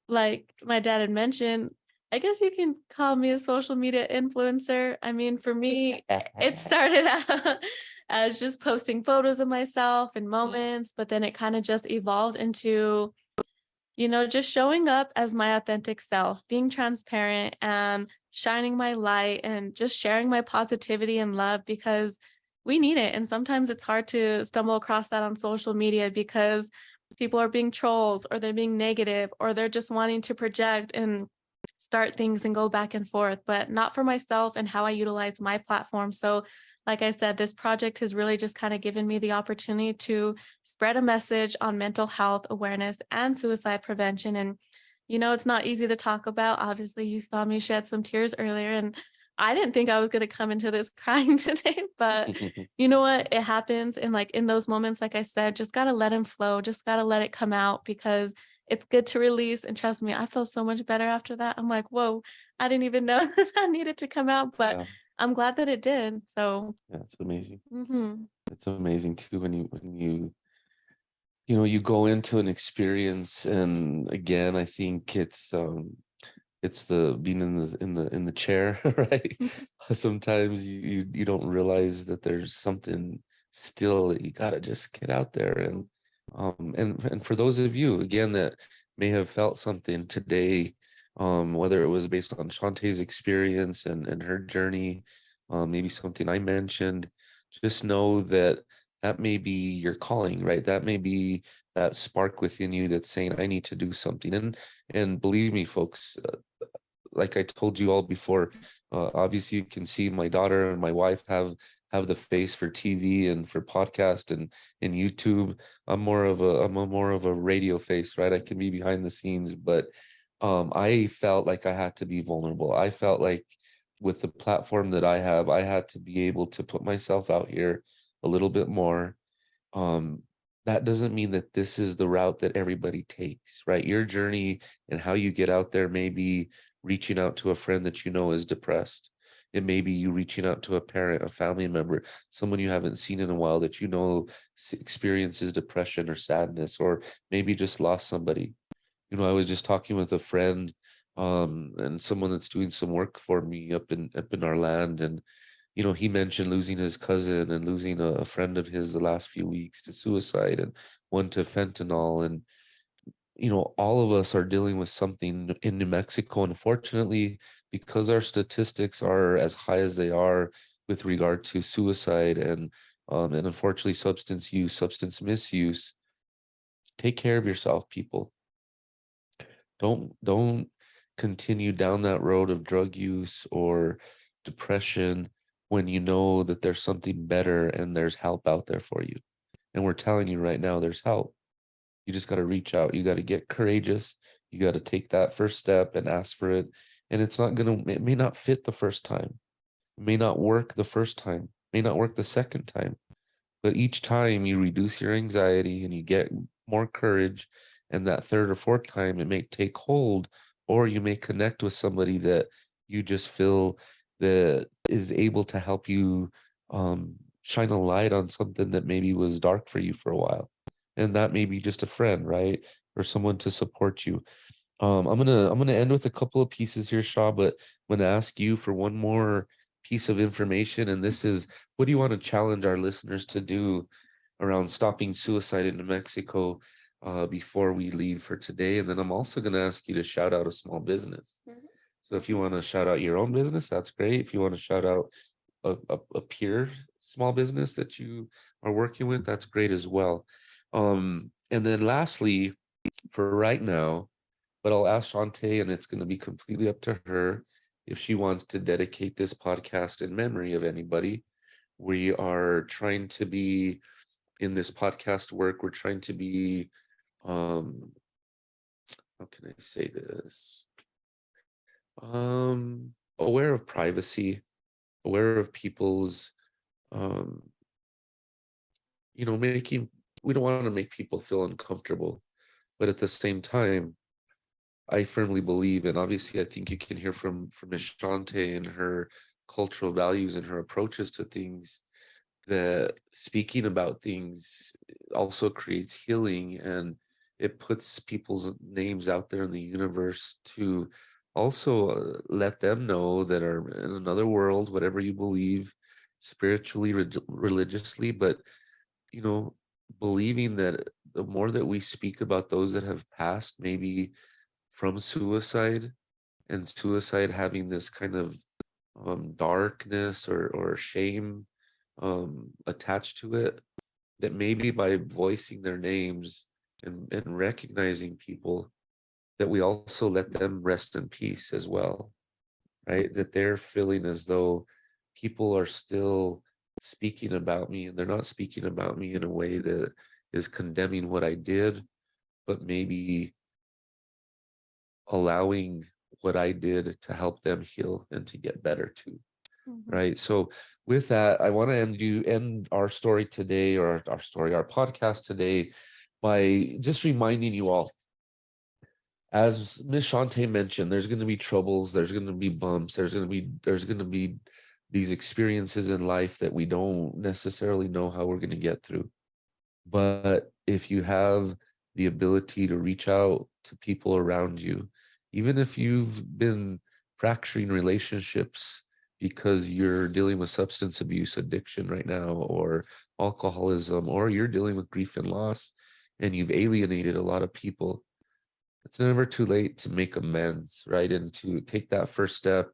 like my dad had mentioned, I guess you can call me a social media influencer. I mean, for me, it started out as just posting photos of myself and moments, but then it kind of just evolved into, just showing up as my authentic self, being transparent and shining my light and just sharing my positivity and love, because we need it. And sometimes it's hard to stumble across that on social media because people are being trolls, or they're being negative, or they're just wanting to project and start things and go back and forth, but not for myself and how I utilize my platform. So, like I said, this project has really just kind of given me the opportunity to spread a message on mental health awareness and suicide prevention. And, it's not easy to talk about. Obviously, you saw me shed some tears earlier, and I didn't think I was going to come into this crying today, but you know what? It happens. And like in those moments, like I said, just got to let him flow, just got to let it come out, because it's good to release. And trust me, I feel so much better after that. I'm like, whoa, I didn't even know that I needed to come out, but Yeah, I'm glad that it did. So, that's amazing. mhm. It's amazing too when you go into an experience, and again, I think it's the being in the chair, right? Sometimes you don't realize that there's something still that you gotta just get out there. And for those of you again that may have felt something today, whether it was based on Shantae's experience and her journey, maybe something I mentioned, just know that that may be your calling, right? That may be that spark within you that's saying, I need to do something. And believe me, folks, like I told you all before, obviously you can see my daughter and my wife have the face for TV and for podcast and YouTube. I'm more of a radio face, right? I can be behind the scenes, but I felt like I had to be vulnerable. I felt like with the platform that I have, I had to be able to put myself out here a little bit more. um that doesn't mean that this is the route that everybody takes, right? Your journey and how you get out there may be reaching out to a friend that you know is depressed. It may be you reaching out to a parent, a family member, someone you haven't seen in a while that you know experiences depression or sadness, or maybe just lost somebody. I was just talking with a friend, and someone that's doing some work for me up in our land, and he mentioned losing his cousin and losing a friend of his the last few weeks to suicide, and one to fentanyl. And all of us are dealing with something in New Mexico. Unfortunately, because our statistics are as high as they are with regard to suicide and unfortunately substance use, substance misuse, take care of yourself, people. Don't continue down that road of drug use or depression when you know that there's something better and there's help out there for you. And we're telling you right now, there's help. You just got to reach out. You got to get courageous. You got to take that first step and ask for it. And it may not fit the first time. It may not work the first time, may not work the second time. But each time you reduce your anxiety and you get more courage, and that third or fourth time it may take hold, or you may connect with somebody that you just feel that is able to help you shine a light on something that maybe was dark for you for a while. And that may be just a friend, right? Or someone to support you. I'm gonna end with a couple of pieces here, Shaw, but I'm gonna ask you for one more piece of information, and this is, what do you want to challenge our listeners to do around stopping suicide in New Mexico before we leave for today? And then I'm also gonna ask you to shout out a small business. So if you want to shout out your own business, that's great. If you want to shout out a peer small business that you are working with, that's great as well. And then lastly, for right now, but I'll ask Shante, and it's going to be completely up to her if she wants to dedicate this podcast in memory of anybody. We are trying to be in this podcast work, we're trying to be, how can I say this? Aware of privacy, aware of people's, um, making, we don't want to make people feel uncomfortable, but at the same time, I firmly believe, and obviously I think you can hear from Ms. Shante and her cultural values and her approaches to things, that speaking about things also creates healing, and it puts people's names out there in the universe to also let them know that are in another world, whatever you believe, spiritually, religiously, but you know, believing that the more that we speak about those that have passed, maybe from suicide, and suicide having this kind of darkness or shame attached to it, that maybe by voicing their names and recognizing people, that we also let them rest in peace as well, right? That they're feeling as though people are still speaking about me, and they're not speaking about me in a way that is condemning what I did, but maybe allowing what I did to help them heal and to get better too. Mhm. Right. So with that, I want to end our story today, or our podcast today, by just reminding you all, as Miss Shante mentioned, there's going to be troubles, there's going to be bumps, there's going to be these experiences in life that we don't necessarily know how we're going to get through. But if you have the ability to reach out to people around you, even if you've been fracturing relationships because you're dealing with substance abuse addiction right now, or alcoholism, or you're dealing with grief and loss, and you've alienated a lot of people, it's never too late to make amends, right? And to take that first step.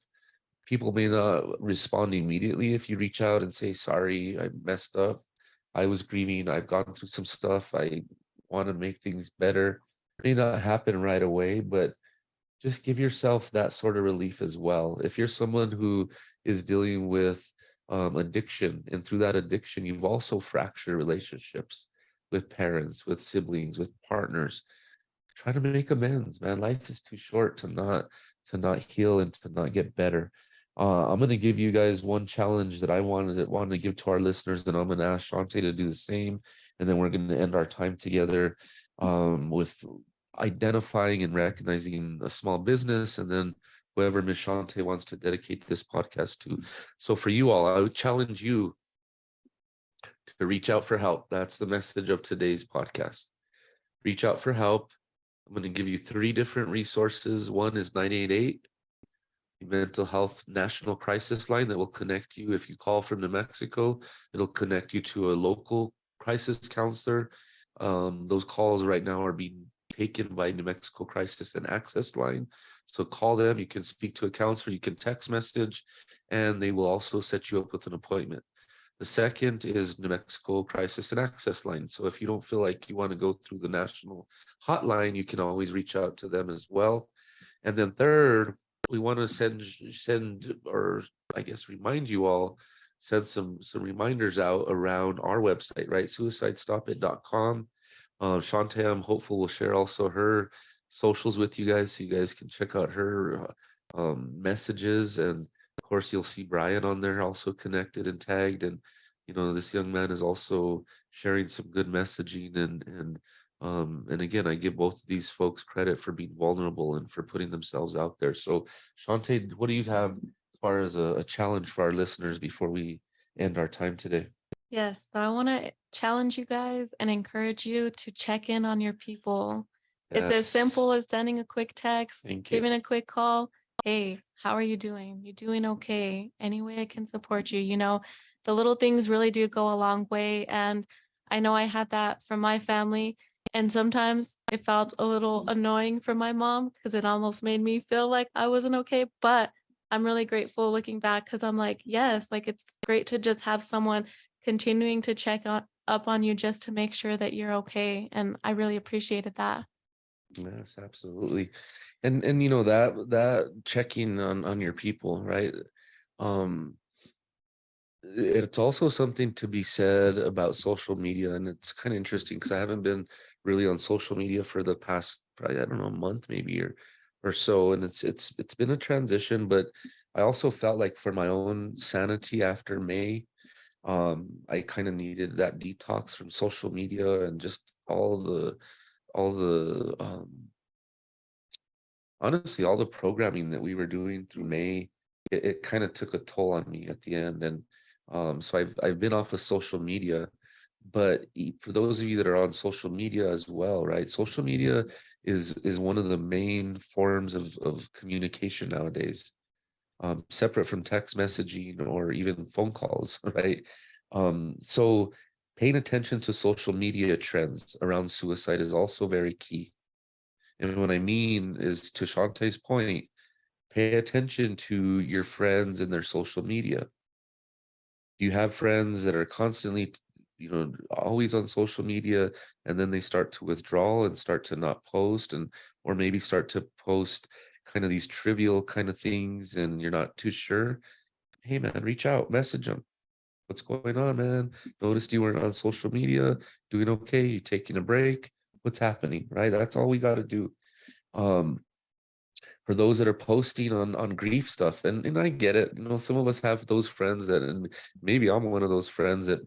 People may not respond immediately if you reach out and say, sorry, I messed up, I was grieving, I've gone through some stuff, I want to make things better. It may not happen right away, but just give yourself that sort of relief as well. If you're someone who is dealing with addiction, and through that addiction, you've also fractured relationships with parents, with siblings, with partners, try to make amends, man. Life is too short to not heal and to not get better. I'm gonna give you guys one challenge that I wanted to give to our listeners, and I'm gonna ask Shante to do the same, and then we're gonna end our time together with identifying and recognizing a small business, and then whoever Miss Shante wants to dedicate this podcast to. So for you all, I would challenge you to reach out for help. That's the message of today's podcast. Reach out for help. I'm going to give you 3 different resources. One is 988, the mental health national crisis line that will connect you. If you call from New Mexico, it'll connect you to a local crisis counselor. Those calls right now are being taken by New Mexico Crisis and Access Line. So call them. You can speak to a counselor. You can text message, and they will also set you up with an appointment. The second is New Mexico Crisis and Access Line. So if you don't feel like you want to go through the national hotline, you can always reach out to them as well. And then third, we want to send, or I guess remind you all, send some reminders out around our website, right? suicidestopit.com. Shante, I'm hopeful will share also her socials with you guys so you guys can check out her messages. And of course, you'll see Brian on there also connected and tagged. And, this young man is also sharing some good messaging. And again, I give both of these folks credit for being vulnerable and for putting themselves out there. So, Shante, what do you have as far as a challenge for our listeners before we end our time today? Yes, so I want to challenge you guys and encourage you to check in on your people. It's as Yes. simple as sending a quick text, Thank you. giving a quick call. Hey, how are you doing? You doing okay? Any way I can support you? The little things really do go a long way. And I know I had that from my family. And sometimes it felt a little annoying for my mom because it almost made me feel like I wasn't okay. But I'm really grateful looking back because I'm like, yes, like it's great to just have someone continuing to check on up on you just to make sure that you're okay, and I really appreciated that. Yes, absolutely. And that checking on your people, right? Um it's also something to be said about social media, and it's kind of interesting because I haven't been really on social media for the past probably, I don't know, a month maybe or so, and it's been a transition, but I also felt like for my own sanity after May, I kind of needed that detox from social media and just all the honestly, all the programming that we were doing through May, it kind of took a toll on me at the end. And so I've been off of social media, but for those of you that are on social media as well, right? Social media is one of the main forms of communication nowadays, separate from text messaging or even phone calls, right? So paying attention to social media trends around suicide is also very key. And what I mean is, to Shantae's point, pay attention to your friends and their social media. Do you have friends that are constantly, always on social media, and then they start to withdraw and start to not post, and or maybe start to post kind of these trivial kind of things and you're not too sure? Hey man, reach out, message them. What's going on, man? Noticed you weren't on social media. Doing okay? You taking a break? What's happening? Right? That's all we got to do. Um, for those that are posting on grief stuff, and I get it, some of us have those friends that, and maybe I'm one of those friends that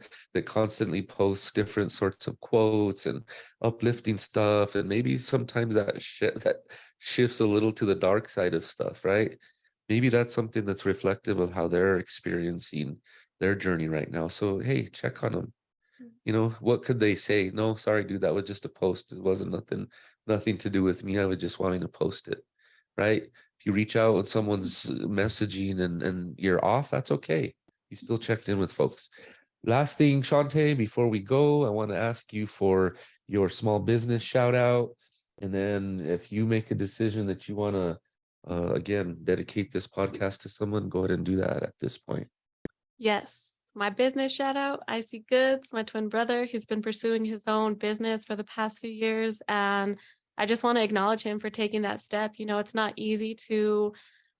constantly posts different sorts of quotes and uplifting stuff, and maybe sometimes that shifts a little to the dark side of stuff, right? Maybe that's something that's reflective of how they're experiencing their journey right now. So hey, check on them. What could they say? No, sorry dude, that was just a post. It wasn't nothing to do with me. I was just wanting to post it, right? If you reach out with someone's messaging and you're off, that's okay. You still checked in with folks. Last thing, Shante, before we go, I want to ask you for your small business shout out. And then if you make a decision that you want to, again, dedicate this podcast to someone, go ahead and do that at this point. Yes, my business shout out, Icy Goods, my twin brother. He's been pursuing his own business for the past few years, and I just want to acknowledge him for taking that step. It's not easy to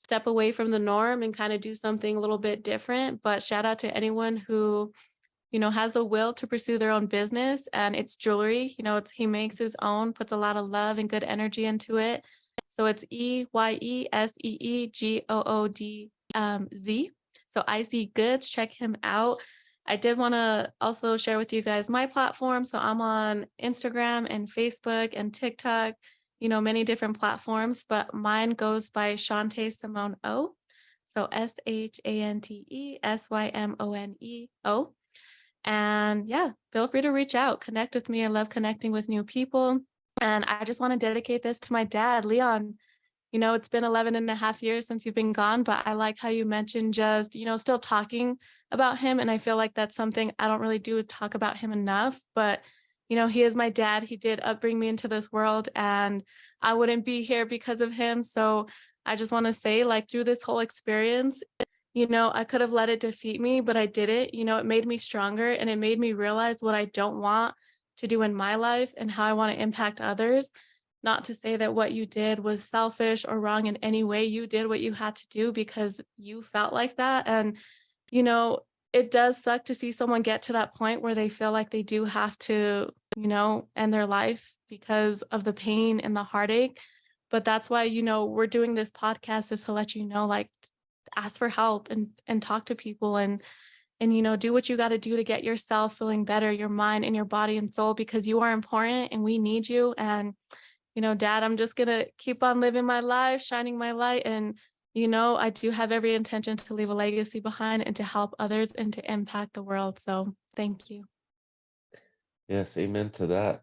step away from the norm and kind of do something a little bit different, but shout out to anyone who has the will to pursue their own business. And it's jewelry. He makes his own, puts a lot of love and good energy into it. So it's EYESEEGOOD So Icy Goods, check him out. I did want to also share with you guys my platform. So I'm on Instagram and Facebook and TikTok, many different platforms, but mine goes by Shante Simone O. So ShanteSymoneo. And yeah, feel free to reach out, connect with me. I love connecting with new people. And I just want to dedicate this to my dad, Leon. It's been 11 and a half years since you've been gone, but I like how you mentioned just, still talking about him. And I feel like that's something I don't really do, talk about him enough. But, he is my dad. He did upbring me into this world, and I wouldn't be here because of him. So I just want to say, like, through this whole experience, I could have let it defeat me, but I didn't. It made me stronger, and it made me realize what I don't want to do in my life and how I want to impact others. Not to say that what you did was selfish or wrong in any way. You did what you had to do because you felt like that. And, you know, it does suck to see someone get to that point where they feel like they do have to, end their life because of the pain and the heartache. But that's why, we're doing this podcast, is to let you know, like, ask for help and talk to people, and do what you got to do to get yourself feeling better, your mind and your body and soul, because you are important and we need you. And Dad, I'm just gonna keep on living my life, shining my light. And I do have every intention to leave a legacy behind and to help others and to impact the world. So thank you. Yes, amen to that.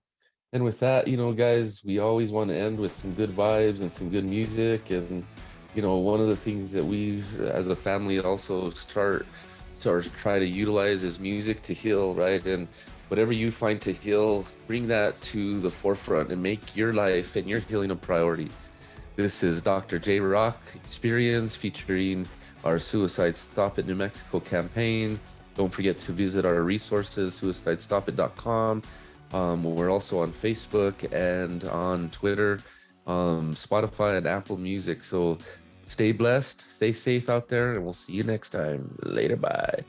And with that, guys, we always want to end with some good vibes and some good music. And, one of the things that we as a family also start or try to utilize is music to heal, right? And whatever you find to heal, bring that to the forefront and make your life and your healing a priority. This is Dr. J Rock Experience featuring our Suicide Stop It New Mexico campaign. Don't forget to visit our resources, suicidestopit.com. We're also on Facebook and on Twitter, Spotify and Apple Music. So stay blessed, stay safe out there, and we'll see you next time. Later, bye.